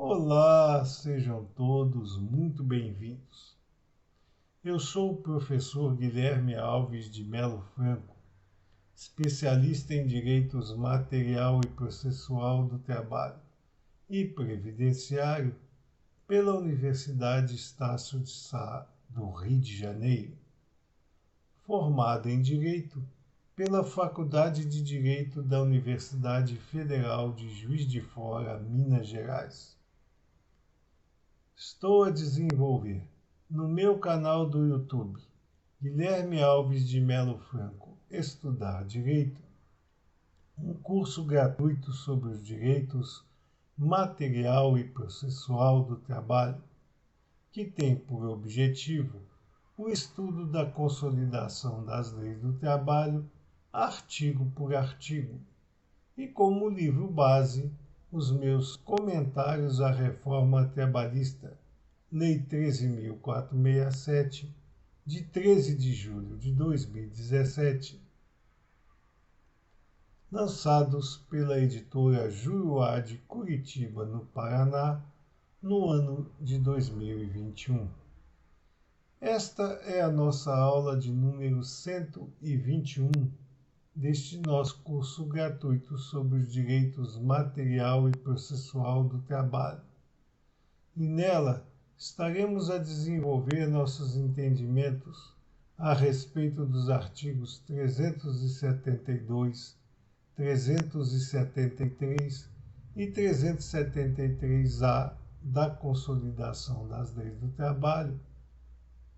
Olá, sejam todos muito bem-vindos. Eu sou o professor Guilherme Alves de Melo Franco, especialista em direitos material e processual do trabalho e previdenciário pela Universidade Estácio de Sá do Rio de Janeiro, formado em Direito pela Faculdade de Direito da Universidade Federal de Juiz de Fora, Minas Gerais. Estou a desenvolver no meu canal do YouTube, Guilherme Alves de Melo Franco, Estudar Direito, um curso gratuito sobre os direitos material e processual do trabalho, que tem por objetivo o estudo da consolidação das leis do trabalho, artigo por artigo, e como livro base, os meus comentários à reforma trabalhista, Lei 13.467, de 13 de julho de 2017, lançados pela editora Juruá de Curitiba, no Paraná, no ano de 2021. Esta é a nossa aula de número 121 deste nosso curso gratuito sobre os direitos material e processual do trabalho. E nela estaremos a desenvolver nossos entendimentos a respeito dos artigos 372, 373 e 373-A da Consolidação das Leis do Trabalho,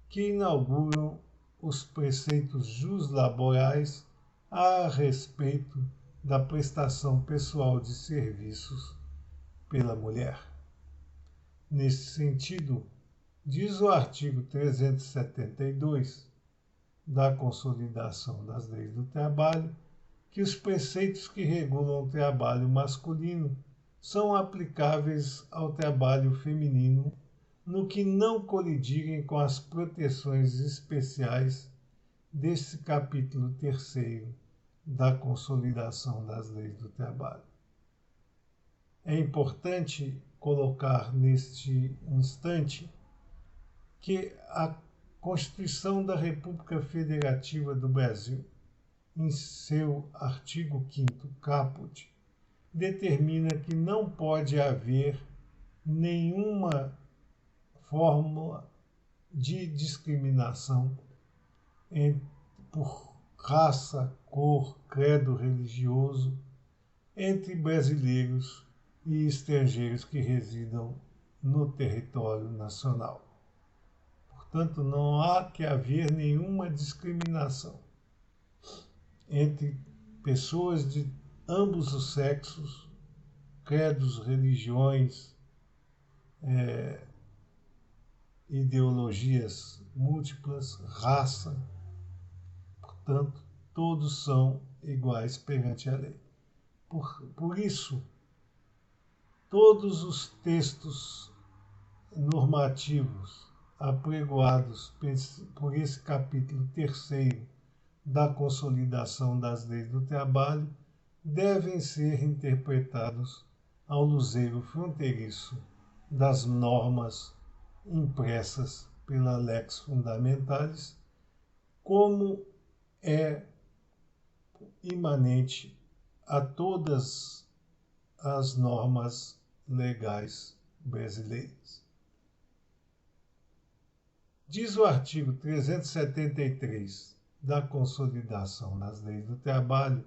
que inauguram os preceitos juslaborais a respeito da prestação pessoal de serviços pela mulher. Nesse sentido, diz o artigo 372 da Consolidação das Leis do Trabalho que os preceitos que regulam o trabalho masculino são aplicáveis ao trabalho feminino no que não colidirem com as proteções especiais deste capítulo 3º da Consolidação das Leis do Trabalho. É importante colocar neste instante que a Constituição da República Federativa do Brasil, em seu artigo 5º caput, determina que não pode haver nenhuma fórmula de discriminação por raça, cor, credo religioso entre brasileiros e estrangeiros que residam no território nacional. Portanto, não há que haver nenhuma discriminação entre pessoas de ambos os sexos, credos, religiões, ideologias múltiplas, raça. Portanto, todos são iguais perante a lei. Por isso, todos os textos normativos apregoados por esse capítulo 3º da Consolidação das Leis do Trabalho devem ser interpretados ao luzeiro fronteiriço das normas impressas pela Lex Fundamentalis, como é imanente a todas as normas legais brasileiras. Diz o artigo 373 da Consolidação das Leis do Trabalho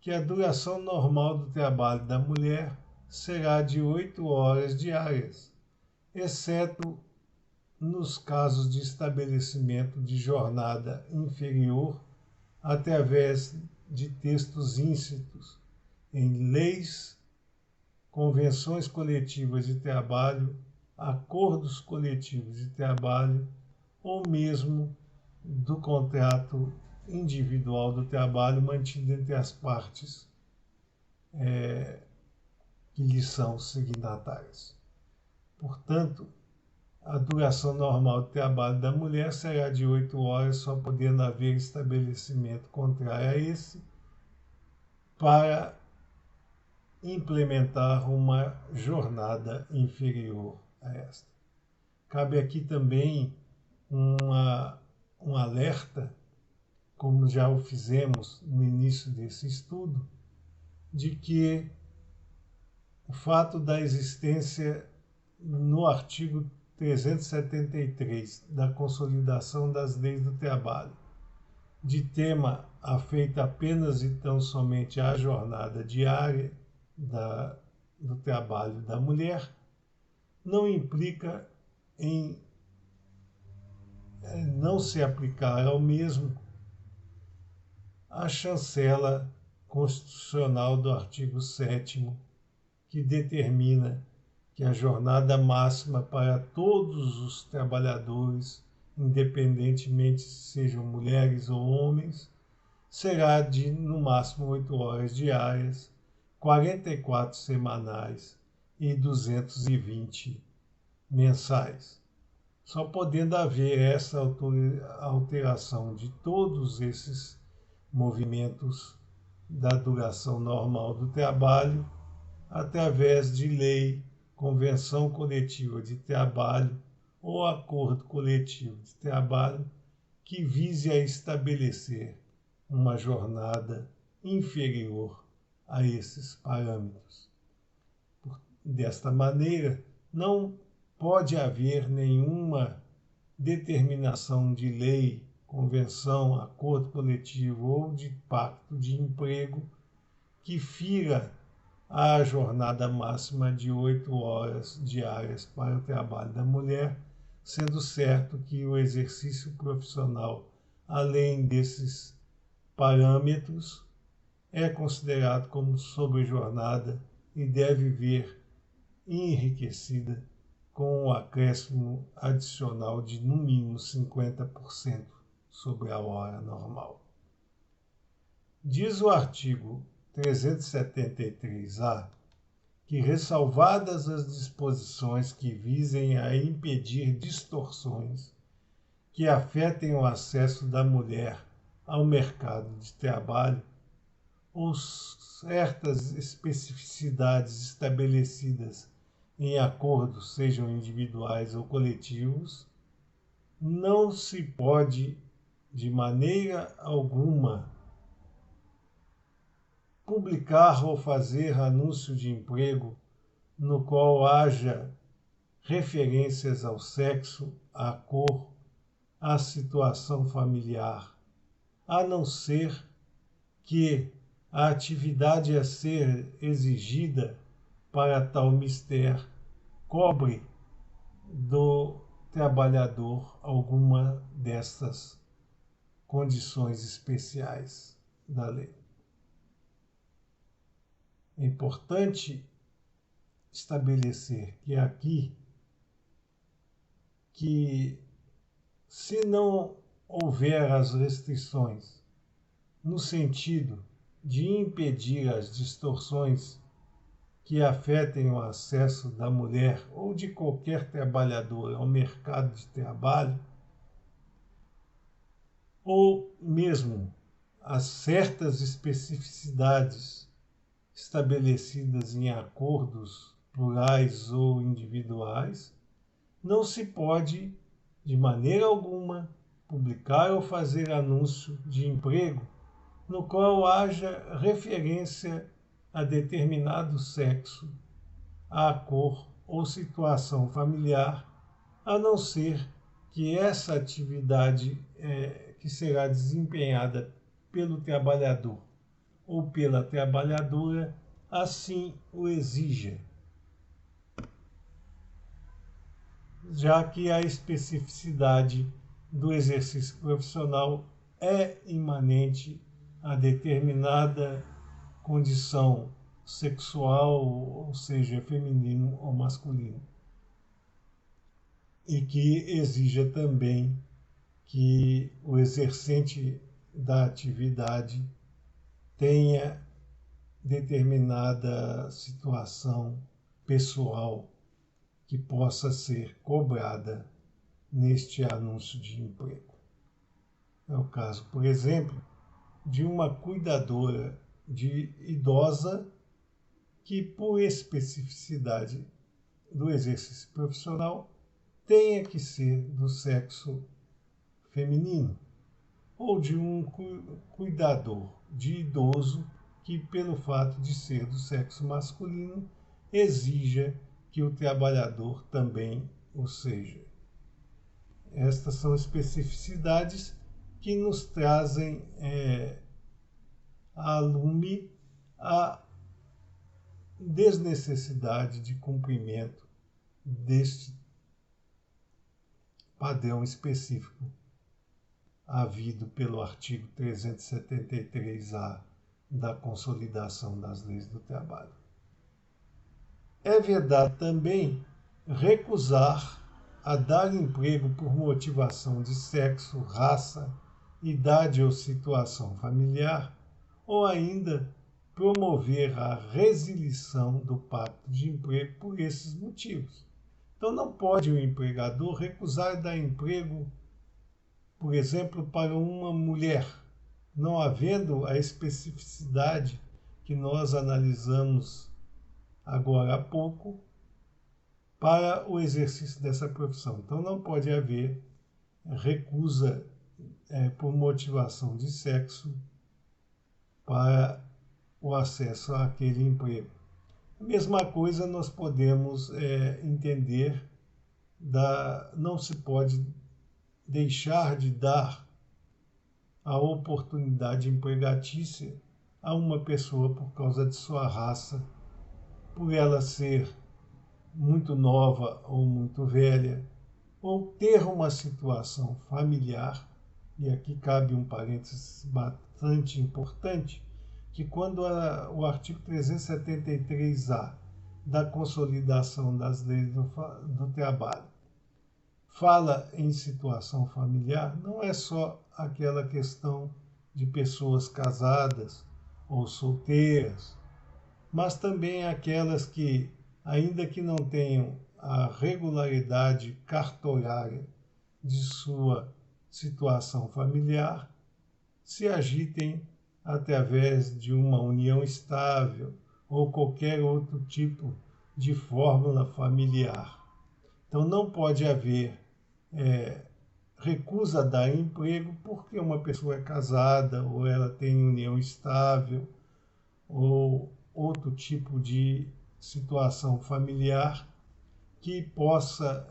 que a duração normal do trabalho da mulher será de 8 horas diárias, exceto nos casos de estabelecimento de jornada inferior através de textos íncitos em leis, convenções coletivas de trabalho, acordos coletivos de trabalho ou mesmo do contrato individual do trabalho mantido entre as partes que lhe são signatárias. Portanto, a duração normal de trabalho da mulher será de 8 horas, só podendo haver estabelecimento contrário a esse, para implementar uma jornada inferior a esta. Cabe aqui também um alerta, como já o fizemos no início desse estudo, de que o fato da existência no artigo 373 da Consolidação das Leis do Trabalho, de tema afeito apenas e tão somente à jornada diária do trabalho da mulher, não implica em não se aplicar ao mesmo a chancela constitucional do artigo 7º, que determina que a jornada máxima para todos os trabalhadores, independentemente se sejam mulheres ou homens, será de, no máximo, 8 horas diárias, 44 semanais e 220 mensais. Só podendo haver essa alteração de todos esses movimentos da duração normal do trabalho, através de lei, convenção coletiva de trabalho ou acordo coletivo de trabalho que vise a estabelecer uma jornada inferior a esses parâmetros. Desta maneira, não pode haver nenhuma determinação de lei, convenção, acordo coletivo ou de pacto de emprego que fira a jornada máxima de 8 horas diárias para o trabalho da mulher, sendo certo que o exercício profissional, além desses parâmetros, é considerado como sobrejornada e deve vir enriquecida com um acréscimo adicional de no mínimo 50% sobre a hora normal. Diz o artigo 373-A que, ressalvadas as disposições que visem a impedir distorções que afetem o acesso da mulher ao mercado de trabalho, ou certas especificidades estabelecidas em acordos, sejam individuais ou coletivos, não se pode, de maneira alguma, publicar ou fazer anúncio de emprego no qual haja referências ao sexo, à cor, à situação familiar, a não ser que a atividade a ser exigida para tal mister cobre do trabalhador alguma dessas condições especiais da lei. É importante estabelecer que aqui, que se não houver as restrições no sentido de impedir as distorções que afetem o acesso da mulher ou de qualquer trabalhador ao mercado de trabalho, ou mesmo a certas especificidades estabelecidas em acordos plurais ou individuais, não se pode, de maneira alguma, publicar ou fazer anúncio de emprego no qual haja referência a determinado sexo, à cor ou situação familiar, a não ser que essa atividade que será desempenhada pelo trabalhador ou pela trabalhadora assim o exija, já que a especificidade do exercício profissional é imanente a determinada condição sexual, ou seja, feminino ou masculino, e que exija também que o exercente da atividade tenha determinada situação pessoal que possa ser cobrada neste anúncio de emprego. É o caso, por exemplo, de uma cuidadora de idosa que, por especificidade do exercício profissional, tenha que ser do sexo feminino, ou de um cuidador de idoso que, pelo fato de ser do sexo masculino, exija que o trabalhador também o seja. Estas são especificidades que nos trazem a lume a desnecessidade de cumprimento deste padrão específico havido pelo artigo 373-A da Consolidação das Leis do Trabalho. É verdade também recusar a dar emprego por motivação de sexo, raça, idade ou situação familiar, ou ainda promover a resilição do pacto de emprego por esses motivos. Então não pode o empregador recusar dar emprego, por exemplo, para uma mulher, não havendo a especificidade que nós analisamos agora há pouco, para o exercício dessa profissão. Então não pode haver recusa por motivação de sexo para o acesso àquele emprego. A mesma coisa nós podemos entender não se pode deixar de dar a oportunidade empregatícia a uma pessoa por causa de sua raça, por ela ser muito nova ou muito velha, ou ter uma situação familiar, e aqui cabe um parênteses bastante importante, que quando o artigo 373-A da Consolidação das Leis do Trabalho fala em situação familiar, não é só aquela questão de pessoas casadas ou solteiras, mas também aquelas que, ainda que não tenham a regularidade cartorária de sua situação familiar, se agitem através de uma união estável ou qualquer outro tipo de fórmula familiar. Então não pode haver recusa a dar emprego porque uma pessoa é casada ou ela tem união estável ou outro tipo de situação familiar que possa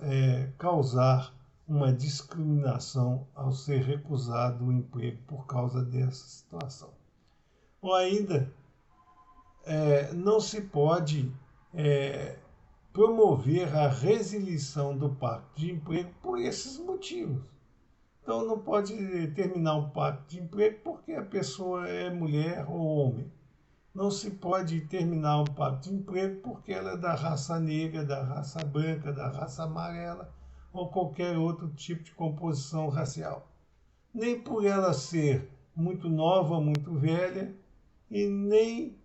causar uma discriminação ao ser recusado o emprego por causa dessa situação. Ou ainda, não se pode promover a resilição do pacto de emprego por esses motivos. Então não pode terminar o pacto de emprego porque a pessoa é mulher ou homem. Não se pode terminar um pacto de emprego porque ela é da raça negra, da raça branca, da raça amarela ou qualquer outro tipo de composição racial. Nem por ela ser muito nova, muito velha, e nem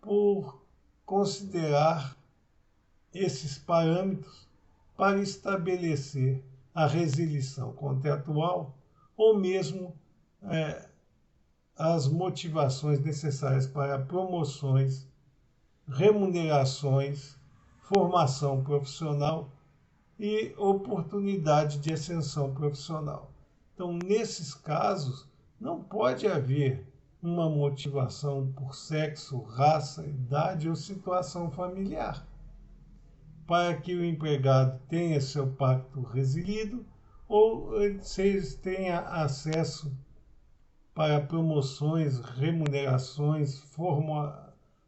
por considerar esses parâmetros para estabelecer a resilição contratual ou mesmo as motivações necessárias para promoções, remunerações, formação profissional e oportunidade de ascensão profissional. Então, nesses casos, não pode haver uma motivação por sexo, raça, idade ou situação familiar, para que o empregado tenha seu pacto resilido ou tenha acesso para promoções, remunerações,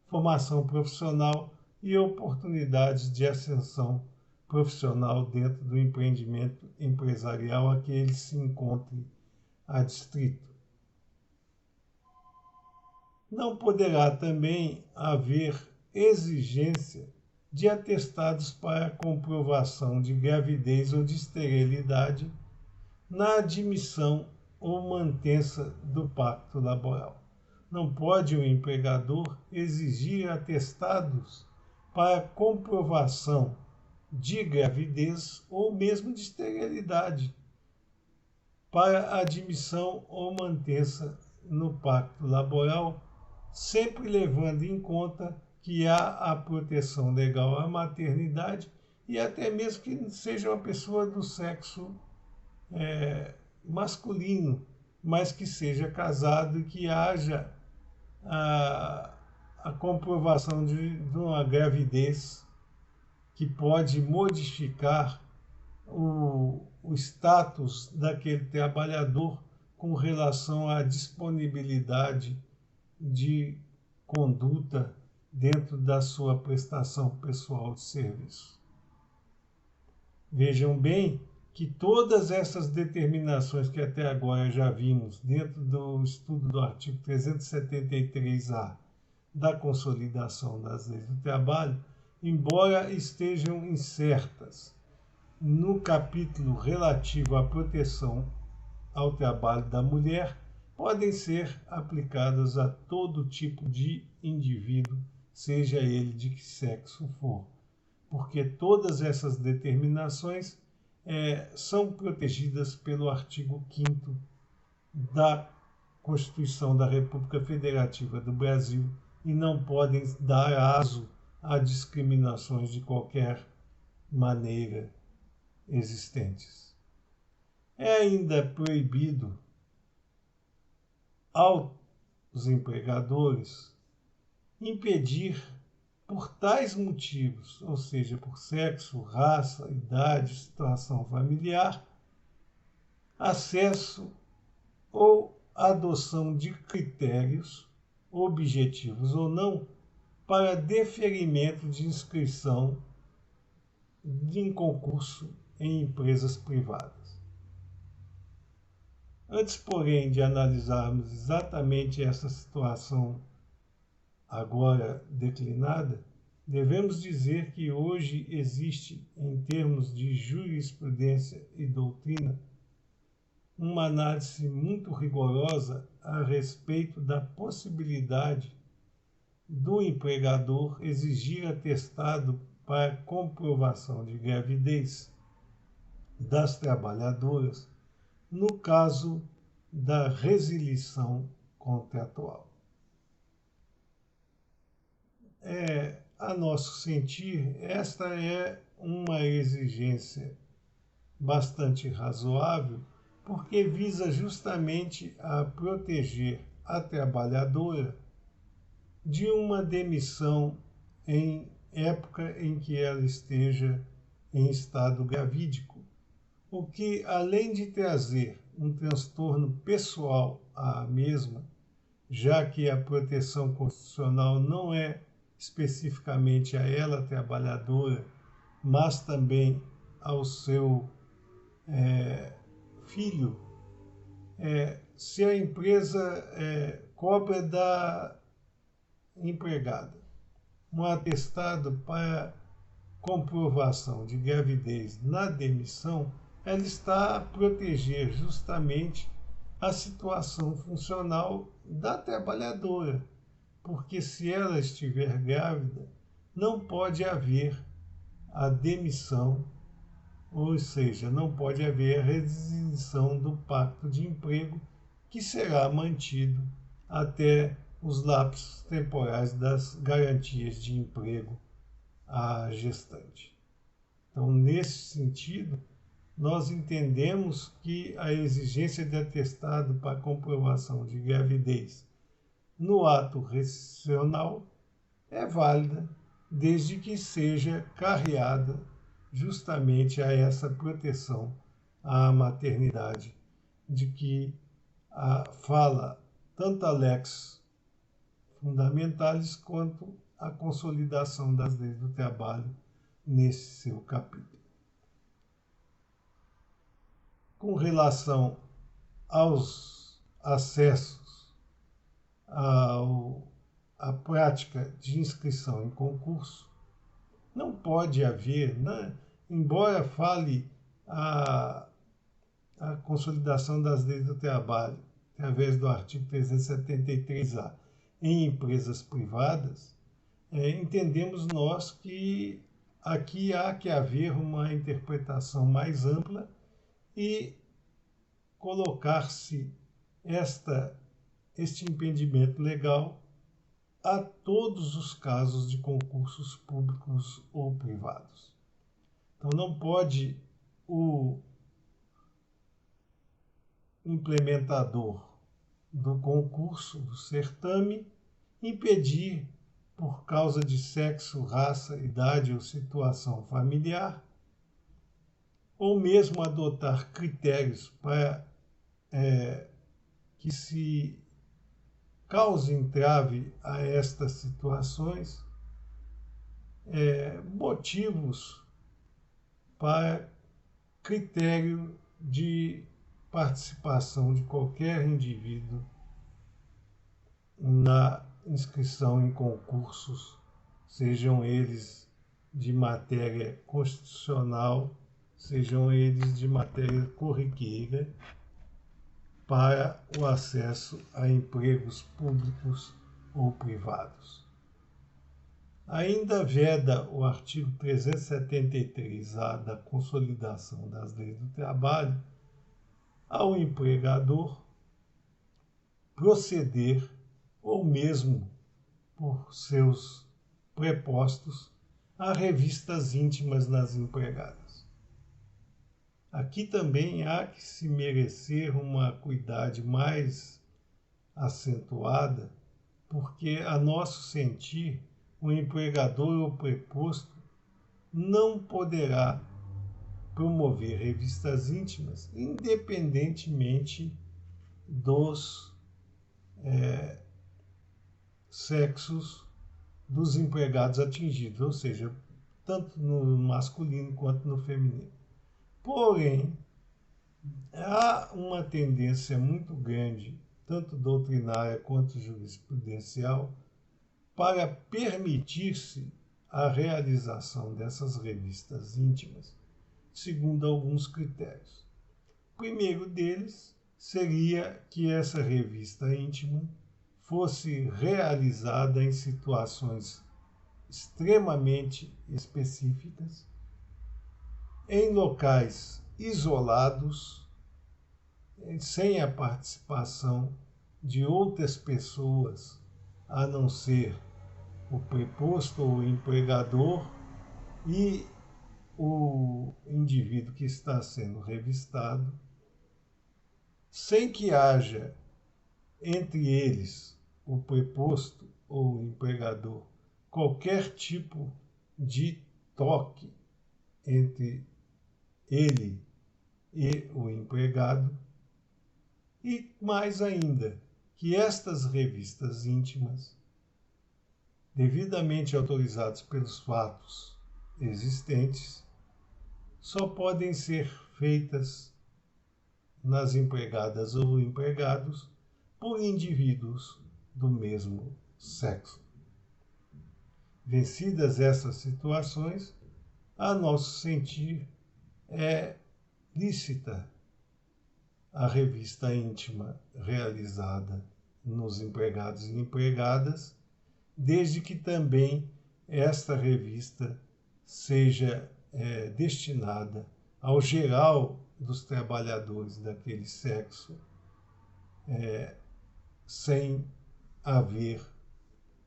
formação profissional e oportunidades de ascensão profissional dentro do empreendimento empresarial a que ele se encontre adstrito. Não poderá também haver exigência de atestados para comprovação de gravidez ou de esterilidade na admissão ou mantença do pacto laboral. Não pode o empregador exigir atestados para comprovação de gravidez ou mesmo de esterilidade para admissão ou mantença no pacto laboral, sempre levando em conta que há a proteção legal à maternidade e até mesmo que seja uma pessoa do sexo masculino, mas que seja casado e que haja a, a comprovação de uma gravidez que pode modificar o status daquele trabalhador com relação à disponibilidade de conduta dentro da sua prestação pessoal de serviço. Vejam bem que todas essas determinações que até agora já vimos dentro do estudo do artigo 373-A da Consolidação das Leis do Trabalho, embora estejam incertas no capítulo relativo à proteção ao trabalho da mulher, podem ser aplicadas a todo tipo de indivíduo, seja ele de que sexo for, porque todas essas determinações são protegidas pelo artigo 5º da Constituição da República Federativa do Brasil e não podem dar aso a discriminações de qualquer maneira existentes. É ainda proibido aos empregadores impedir, por tais motivos, ou seja, por sexo, raça, idade, situação familiar, acesso ou adoção de critérios, objetivos ou não, para deferimento de inscrição em concurso em empresas privadas. Antes, porém, de analisarmos exatamente essa situação agora declinada, devemos dizer que hoje existe, em termos de jurisprudência e doutrina, uma análise muito rigorosa a respeito da possibilidade do empregador exigir atestado para comprovação de gravidez das trabalhadoras no caso da resilição contratual. A nosso sentir, esta é uma exigência bastante razoável, porque visa justamente a proteger a trabalhadora de uma demissão em época em que ela esteja em estado gravídico, o que, além de trazer um transtorno pessoal à mesma, já que a proteção constitucional não é especificamente a ela, trabalhadora, mas também ao seu filho, se a empresa cobra da empregada um atestado para comprovação de gravidez na demissão, ela está a proteger justamente a situação funcional da trabalhadora, porque se ela estiver grávida, não pode haver a demissão, ou seja, não pode haver a rescisão do pacto de emprego, que será mantido até os lapsos temporais das garantias de emprego à gestante. Então, nesse sentido, nós entendemos que a exigência de atestado para comprovação de gravidez no ato rescissional é válida, desde que seja carreada justamente a essa proteção à maternidade, de que fala tanto a Lex Fundamentalis quanto a Consolidação das Leis do Trabalho nesse seu capítulo. Com relação aos acessos à prática de inscrição em concurso, não pode haver, embora fale a Consolidação das Leis do Trabalho, através do artigo 373-A, em empresas privadas, entendemos nós que aqui há que haver uma interpretação mais ampla e colocar-se este impedimento legal a todos os casos de concursos públicos ou privados. Então, não pode o implementador do concurso, do certame, impedir, por causa de sexo, raça, idade ou situação familiar, ou mesmo adotar critérios para que se cause entrave a estas situações, motivos para critério de participação de qualquer indivíduo na inscrição em concursos, sejam eles de matéria constitucional, sejam eles de matéria corriqueira, para o acesso a empregos públicos ou privados. Ainda veda o artigo 373-A da Consolidação das Leis do Trabalho ao empregador proceder, ou mesmo por seus prepostos, a revistas íntimas nas empregadas. Aqui também há que se merecer uma cuidade mais acentuada, porque, a nosso sentir, o empregador ou preposto não poderá promover revistas íntimas, independentemente dos sexos dos empregados atingidos, ou seja, tanto no masculino quanto no feminino. Porém, há uma tendência muito grande, tanto doutrinária quanto jurisprudencial, para permitir-se a realização dessas revistas íntimas, segundo alguns critérios. O primeiro deles seria que essa revista íntima fosse realizada em situações extremamente específicas, em locais isolados, sem a participação de outras pessoas, a não ser o preposto ou o empregador e o indivíduo que está sendo revistado, sem que haja entre eles, o preposto ou o empregador, qualquer tipo de toque entre ele e o empregado, e mais ainda, que estas revistas íntimas, devidamente autorizadas pelos fatos existentes, só podem ser feitas nas empregadas ou empregados por indivíduos do mesmo sexo. Vencidas essas situações, a nosso sentir, é lícita a revista íntima realizada nos empregados e empregadas, desde que também esta revista seja destinada ao geral dos trabalhadores daquele sexo, sem haver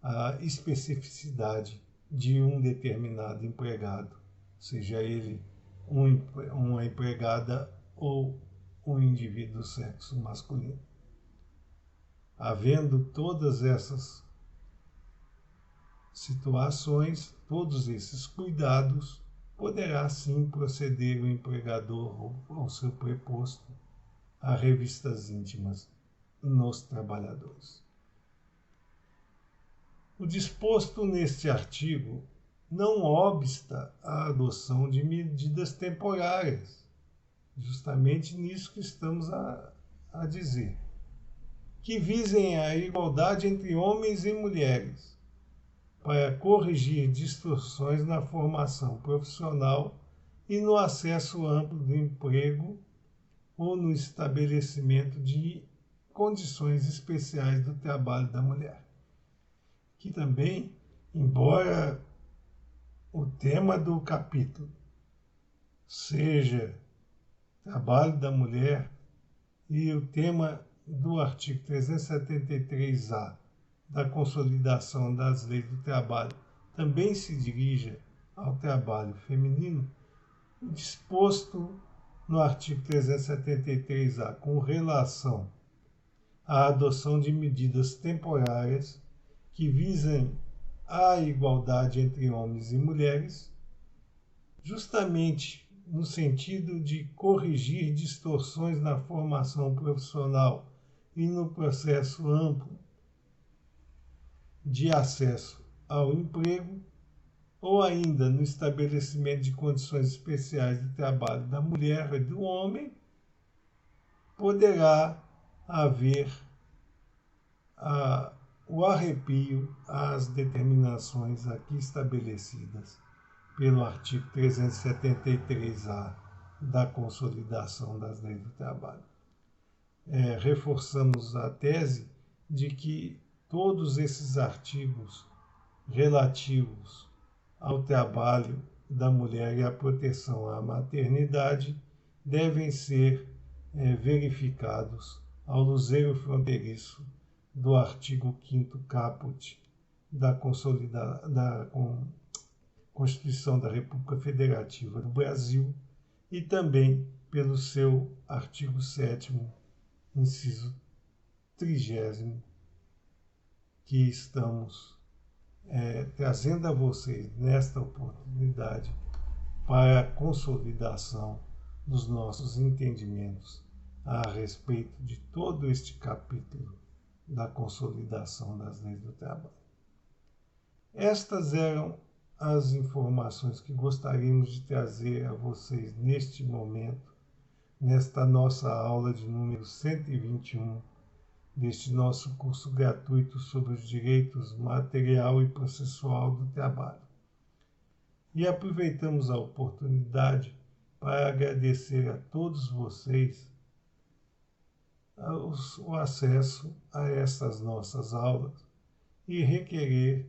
a especificidade de um determinado empregado, seja ele uma empregada ou um indivíduo do sexo masculino. Havendo todas essas situações, todos esses cuidados, poderá sim proceder o empregador ou seu preposto a revistas íntimas nos trabalhadores. O disposto neste artigo não obsta à adoção de medidas temporárias, justamente nisso que estamos a dizer, que visem a igualdade entre homens e mulheres, para corrigir distorções na formação profissional e no acesso amplo do emprego ou no estabelecimento de condições especiais do trabalho da mulher. Que também, embora o tema do capítulo seja trabalho da mulher e o tema do artigo 373-A da Consolidação das Leis do Trabalho também se dirija ao trabalho feminino, o disposto no artigo 373-A com relação à adoção de medidas temporárias que visem a igualdade entre homens e mulheres, justamente no sentido de corrigir distorções na formação profissional e no processo amplo de acesso ao emprego, ou ainda no estabelecimento de condições especiais de trabalho da mulher e do homem, poderá haver o arrepio às determinações aqui estabelecidas pelo artigo 373-A da Consolidação das Leis do Trabalho. Reforçamos a tese de que todos esses artigos relativos ao trabalho da mulher e à proteção à maternidade devem ser verificados ao luzeiro fronteiriço do artigo 5º caput da Constituição da República Federativa do Brasil e também pelo seu artigo 7º, inciso 30º, que estamos trazendo a vocês nesta oportunidade para a consolidação dos nossos entendimentos a respeito de todo este capítulo da Consolidação das Leis do Trabalho. Estas eram as informações que gostaríamos de trazer a vocês neste momento, nesta nossa aula de número 121, deste nosso curso gratuito sobre os direitos material e processual do trabalho. E aproveitamos a oportunidade para agradecer a todos vocês o acesso a essas nossas aulas e requerer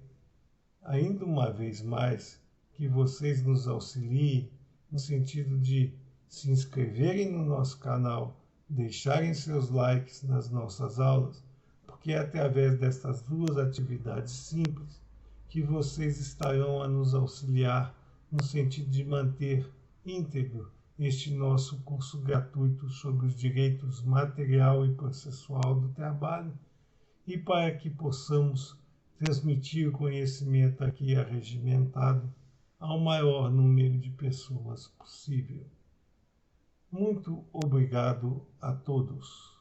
ainda uma vez mais que vocês nos auxiliem no sentido de se inscreverem no nosso canal, deixarem seus likes nas nossas aulas, porque é através destas duas atividades simples que vocês estarão a nos auxiliar no sentido de manter íntegro este nosso curso gratuito sobre os direitos material e processual do trabalho e para que possamos transmitir o conhecimento aqui arregimentado ao maior número de pessoas possível. Muito obrigado a todos.